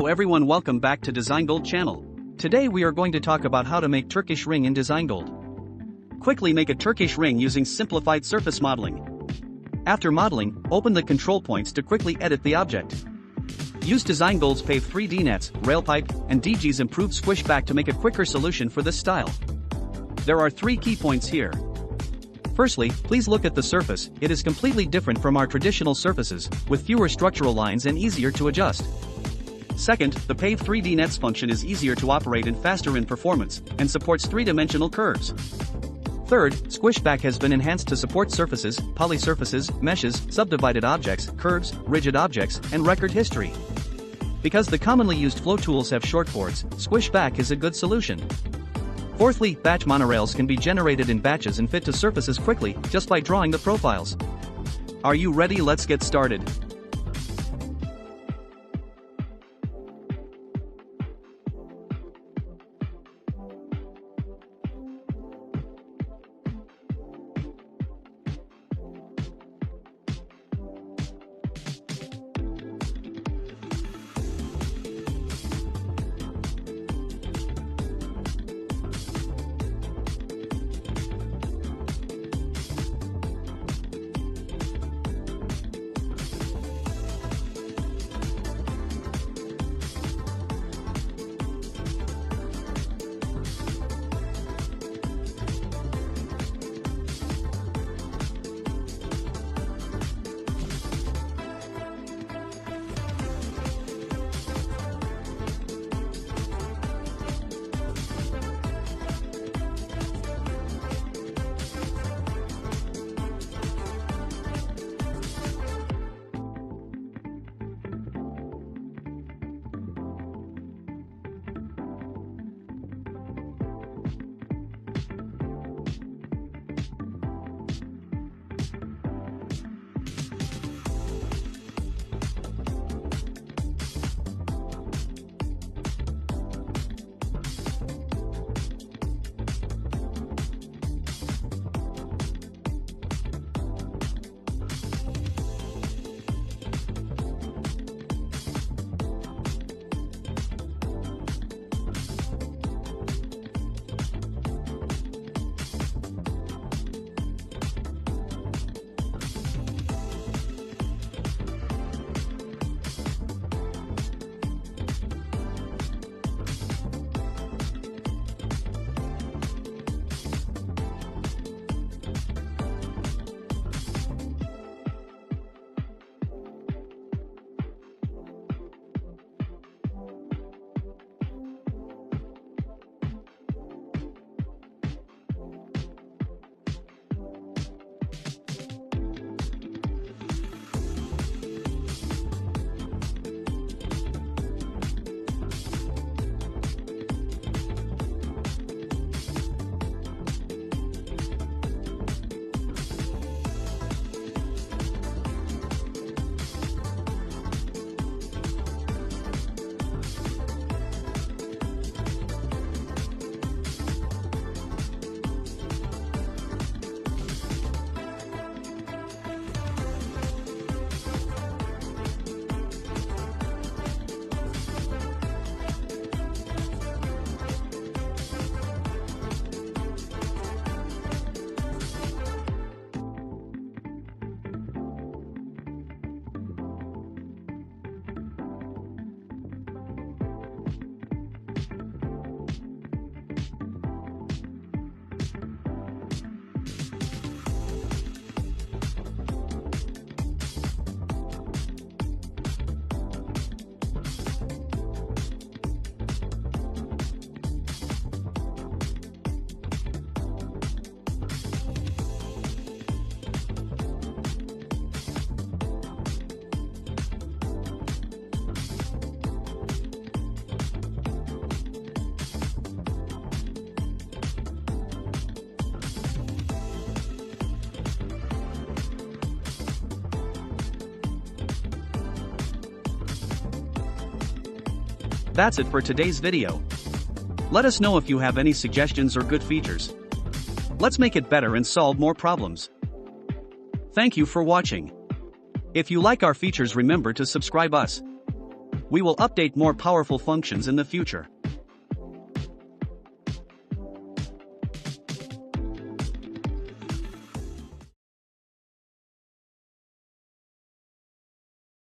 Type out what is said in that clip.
Hello everyone, welcome back to DesignGold channel. Today we are going to talk about how to make Turkish ring in DesignGold. Quickly make a Turkish ring using simplified surface modeling. After modeling, open the control points to quickly edit the object. Use DesignGold's paved 3D nets, rail pipe, and DG's improved squish back to make a quicker solution for this style. There are 3 key points here. Firstly, please look at the surface. It is completely different from our traditional surfaces, with fewer structural lines and easier to adjust. Second, the paved 3D nets function is easier to operate and faster in performance, and supports 3-dimensional curves. Third, squishback has been enhanced to support surfaces, poly surfaces, meshes, subdivided objects, curves, rigid objects, and record history. Because the commonly used flow tools have shortboards, squishback is a good solution. Fourthly, batch monorails can be generated in batches and fit to surfaces quickly, just by drawing the profiles. Are you ready? Let's get started. That's it for today's video. Let us know if you have any suggestions or good features. Let's make it better and solve more problems. Thank you for watching. If you like our features, remember to subscribe us. We will update more powerful functions in the future.